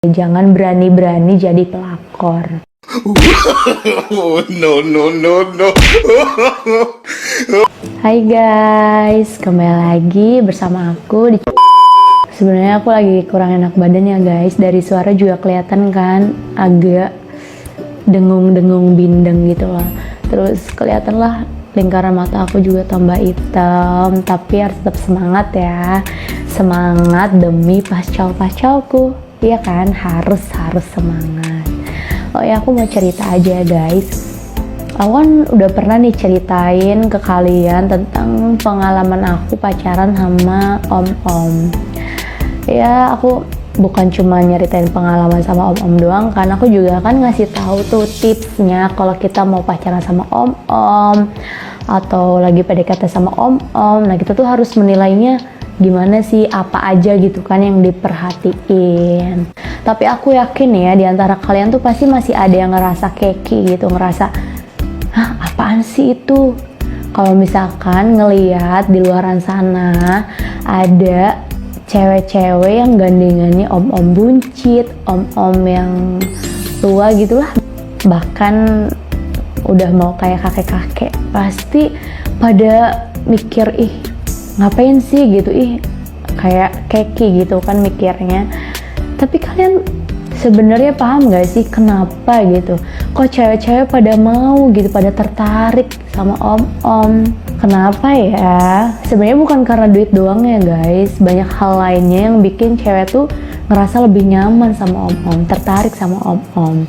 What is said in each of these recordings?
Jangan berani-berani jadi pelakor. No, no, no, no. Hai guys, kembali lagi bersama aku di... Sebenarnya aku lagi kurang enak badan ya guys. Dari suara juga kelihatan kan agak dengung-dengung bindeng gitu loh. Terus kelihatan lah lingkaran mata aku juga tambah hitam. Tapi harus tetap semangat ya. Semangat demi pascal-pascalku. Iya kan, harus semangat. Oh ya, aku mau cerita aja guys. Aku kan udah pernah nih ceritain ke kalian tentang pengalaman aku pacaran sama om-om. Ya, aku bukan cuma nyeritain pengalaman sama om-om doang, kan aku juga kan ngasih tahu tuh tipsnya kalau kita mau pacaran sama om-om atau lagi PDKT sama om-om. Nah, kita tuh harus menilainya gimana sih, apa aja gitu kan yang diperhatiin. Tapi aku yakin ya, di antara kalian tuh pasti masih ada yang ngerasa keki gitu, ngerasa hah, apaan sih itu? Kalau misalkan ngeliat di luaran sana ada cewek-cewek yang gandengannya om-om buncit, om-om yang tua gitulah, bahkan udah mau kayak kakek-kakek, pasti pada mikir, ih ngapain sih gitu, ih kayak keki gitu kan mikirnya. Tapi kalian sebenarnya paham gak sih kenapa gitu kok cewek-cewek pada mau gitu, pada tertarik sama om-om? Kenapa ya? Sebenarnya bukan karena duit doang ya guys, banyak hal lainnya yang bikin cewek tuh ngerasa lebih nyaman sama om-om, tertarik sama om-om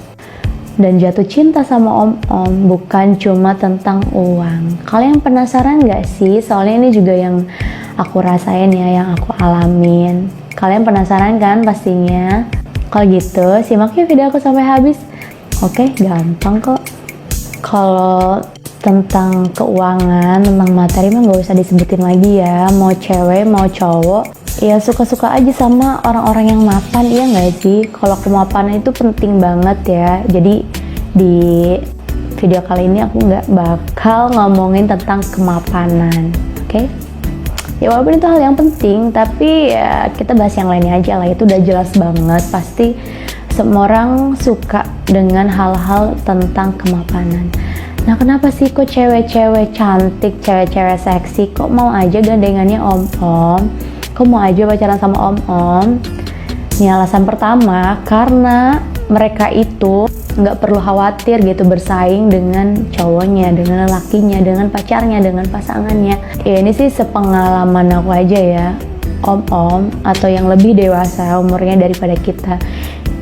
dan jatuh cinta sama om-om. Bukan cuma tentang uang. Kalian penasaran gak sih? Soalnya ini juga yang aku rasain ya, yang aku alamin. Kalian penasaran kan pastinya? Kalau gitu simak ya video aku sampai habis. Oke, gampang kok. Kalau tentang keuangan, tentang materi mah gak usah disebutin lagi ya. Mau cewek mau cowok, ya suka-suka aja sama orang-orang yang mapan, iya nggak sih? Kalau kemapanan itu penting banget ya. Jadi di video kali ini aku nggak bakal ngomongin tentang kemapanan, oke? Ya walaupun itu hal yang penting, tapi ya kita bahas yang lainnya aja lah. Itu udah jelas banget, pasti semua orang suka dengan hal-hal tentang kemapanan. Nah, kenapa sih kok cewek-cewek cantik, cewek-cewek seksi kok mau aja gandengannya om-om? Kok mau aja pacaran sama om-om? Ini alasan pertama, karena mereka itu nggak perlu khawatir gitu bersaing dengan cowoknya, dengan lelakinya, dengan pacarnya, dengan pasangannya. Ya ini sih sepengalaman aku aja ya. Om-om atau yang lebih dewasa umurnya daripada kita,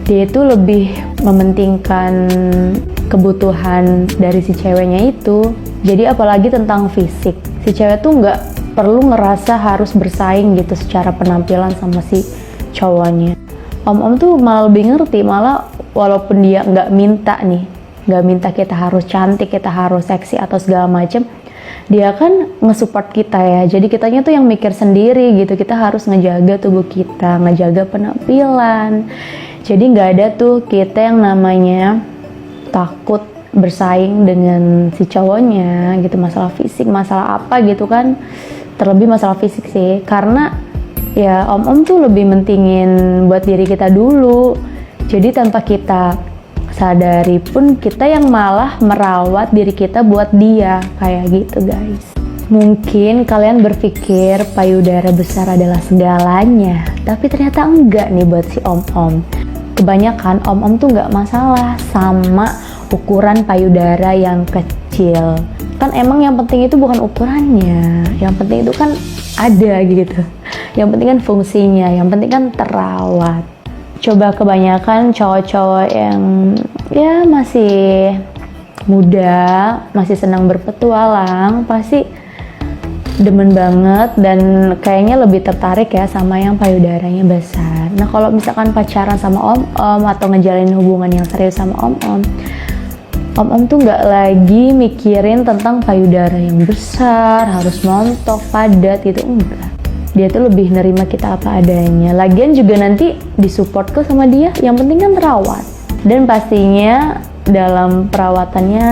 dia itu lebih mementingkan kebutuhan dari si ceweknya itu. Jadi apalagi tentang fisik, si cewek tuh nggak perlu ngerasa harus bersaing gitu secara penampilan sama si cowoknya. Om-om tuh malah lebih ngerti, malah walaupun dia nggak minta nih, nggak minta kita harus cantik, kita harus seksi atau segala macem, dia kan nge-support kita ya. Jadi kitanya tuh yang mikir sendiri gitu, kita harus ngejaga tubuh kita, ngejaga penampilan. Jadi nggak ada tuh kita yang namanya takut bersaing dengan si cowoknya gitu, masalah fisik, masalah apa gitu kan. Terlebih masalah fisik sih, karena ya om-om tuh lebih mentingin buat diri kita dulu. Jadi tanpa kita sadari pun kita yang malah merawat diri kita buat dia, kayak gitu guys. Mungkin kalian berpikir payudara besar adalah segalanya, tapi ternyata enggak nih buat si om-om. Kebanyakan om-om tuh nggak masalah sama ukuran payudara yang kecil. Kan emang yang penting itu bukan ukurannya, yang penting itu kan ada gitu. Yang penting kan fungsinya, yang penting kan terawat. Coba kebanyakan cowok-cowok yang ya masih muda, masih senang berpetualang, pasti demen banget dan kayaknya lebih tertarik ya sama yang payudaranya besar. Nah, kalau misalkan pacaran sama om-om atau ngejalin hubungan yang serius sama om-om, om-om tuh nggak lagi mikirin tentang payudara yang besar, harus montok, padat gitu, enggak. Dia tuh lebih nerima kita apa adanya. Lagian juga nanti disupport kok sama dia, yang penting kan terawat. Dan pastinya dalam perawatannya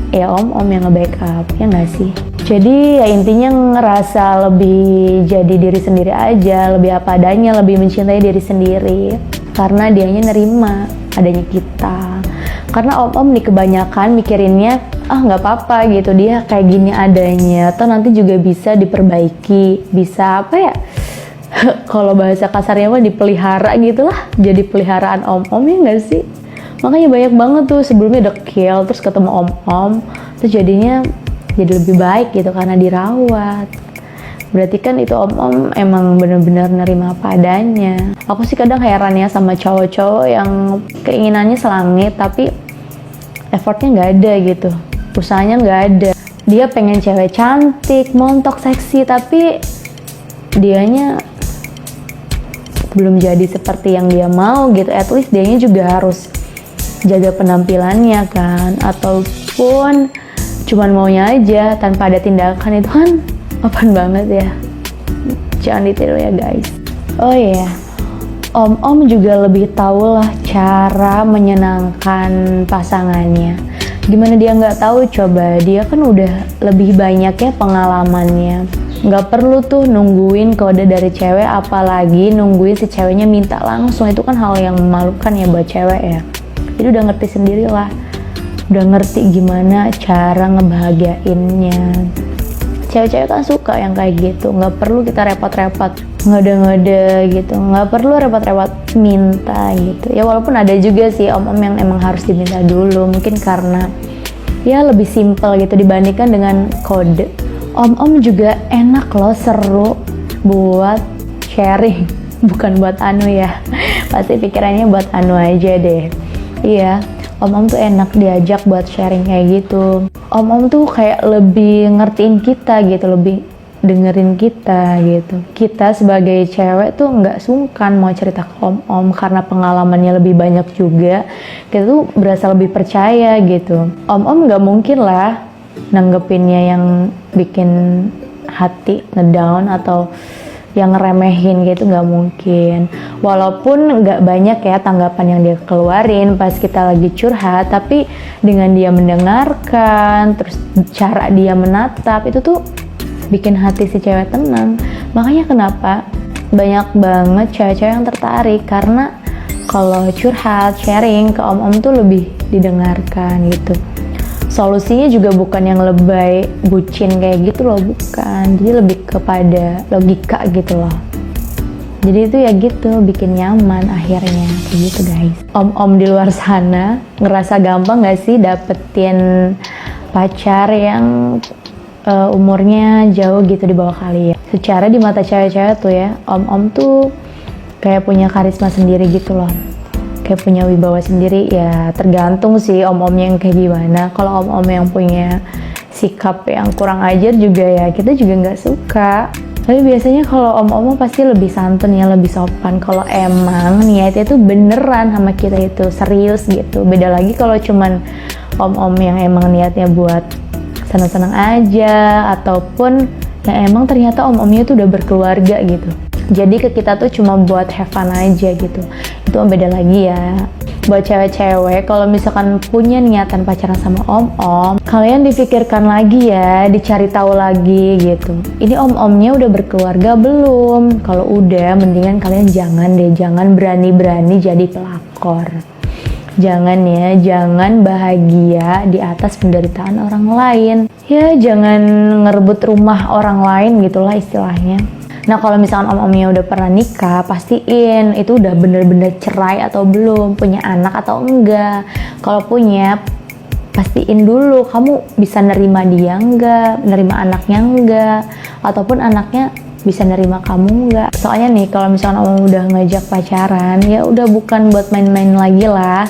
ya om-om yang nge-backup, ya nggak sih? Jadi ya intinya ngerasa lebih jadi diri sendiri aja, lebih apa adanya, lebih mencintai diri sendiri. karena dianya nerima adanya kita. Karena om-om nih kebanyakan mikirinnya, nggak apa-apa gitu, dia kayak gini adanya, atau nanti juga bisa diperbaiki, bisa apa ya, kalau bahasa kasarnya mah dipelihara gitu lah, jadi peliharaan om-om, ya nggak sih? Makanya banyak banget tuh sebelumnya dekil, terus ketemu om-om, terus jadinya jadi lebih baik gitu karena dirawat. Berarti kan itu om-om emang bener-bener nerima apa adanya. Aku sih kadang heran ya sama cowok-cowok yang keinginannya selangit tapi effortnya nggak ada gitu, usahanya nggak ada. Dia pengen cewek cantik, montok, seksi, tapi dianya belum jadi seperti yang dia mau gitu. At least dianya juga harus jaga penampilannya kan, ataupun cuman maunya aja tanpa ada tindakan, itu kan apaan banget ya. Jangan ditiru ya guys. Oh iya, om-om juga lebih tahu lah cara menyenangkan pasangannya. Gimana dia nggak tahu coba, dia kan udah lebih banyak ya pengalamannya. Nggak perlu tuh nungguin kode dari cewek, apalagi nungguin si ceweknya minta langsung. Itu kan hal yang memalukan ya buat cewek ya. Jadi udah ngerti sendiri lah, udah ngerti gimana cara ngebahagiainnya. Cewek-cewek kan suka yang kayak gitu, nggak perlu kita repot-repot ngode-ngode gitu, nggak perlu repot-repot minta gitu ya. Walaupun ada juga sih om-om yang emang harus diminta dulu, mungkin karena ya lebih simple gitu dibandingkan dengan kode. Om-om juga enak loh, seru buat sharing, bukan buat anu ya. Pasti pikirannya buat anu aja deh. Iya, om-om tuh enak diajak buat sharing kayak gitu. Om-om tuh kayak lebih ngertiin kita gitu, lebih dengerin kita gitu. Kita sebagai cewek tuh nggak sungkan mau cerita ke om-om karena pengalamannya lebih banyak juga. Kita tuh berasa lebih percaya gitu. Om-om nggak mungkin lah nanggepinnya yang bikin hati ngedown atau yang ngeremehin gitu, nggak mungkin. Walaupun nggak banyak ya tanggapan yang dia keluarin pas kita lagi curhat, tapi dengan dia mendengarkan, terus cara dia menatap, itu tuh bikin hati si cewek tenang. Makanya kenapa banyak banget cewek-cewek yang tertarik, karena kalau curhat, sharing ke om-om tuh lebih didengarkan gitu. Solusinya juga bukan yang lebay, bucin kayak gitu loh, bukan. Jadi lebih kepada logika gitu loh. Jadi itu ya gitu, bikin nyaman akhirnya, kayak gitu guys. Om-om di luar sana ngerasa gampang gak sih dapetin pacar yang umurnya jauh gitu di bawah kalian? Secara di mata cewek-cewek tuh ya, om-om tuh kayak punya karisma sendiri gitu loh, kayak punya wibawa sendiri. Ya tergantung sih om-omnya yang kayak gimana. Kalau om-om yang punya sikap yang kurang ajar juga ya kita juga nggak suka. Tapi biasanya kalau om-om pasti lebih santun ya, lebih sopan kalau emang niatnya tuh beneran sama kita, itu serius gitu. Beda lagi kalau cuman om-om yang emang niatnya buat seneng-seneng aja, ataupun yang emang ternyata om-omnya tuh udah berkeluarga gitu. Jadi ke kita tuh cuma buat have fun aja gitu. Itu beda lagi ya. Buat cewek-cewek, kalau misalkan punya niatan pacaran sama om-om, kalian difikirkan lagi ya, dicari tahu lagi gitu. Ini om-omnya udah berkeluarga belum? Kalau udah, mendingan kalian jangan deh, jangan berani-berani jadi pelakor. Jangan ya, jangan bahagia di atas penderitaan orang lain. Ya, jangan ngerebut rumah orang lain gitulah istilahnya. Nah kalau misalkan om-omnya udah pernah nikah, pastiin itu udah bener-bener cerai atau belum, punya anak atau enggak. Kalau punya, pastiin dulu kamu bisa nerima dia enggak, nerima anaknya enggak, ataupun anaknya bisa nerima kamu enggak. Soalnya nih kalau misalkan om udah ngajak pacaran, ya udah bukan buat main-main lagi lah.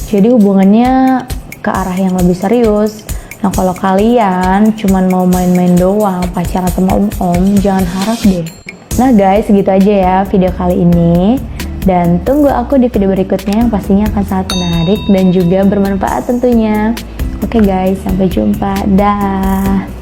Jadi hubungannya ke arah yang lebih serius. Nah kalau kalian cuman mau main-main doang, pacaran sama om-om, jangan harap deh. Nah guys, segitu aja ya video kali ini. Dan tunggu aku di video berikutnya yang pastinya akan sangat menarik dan juga bermanfaat tentunya. Oke guys, sampai jumpa. Dah.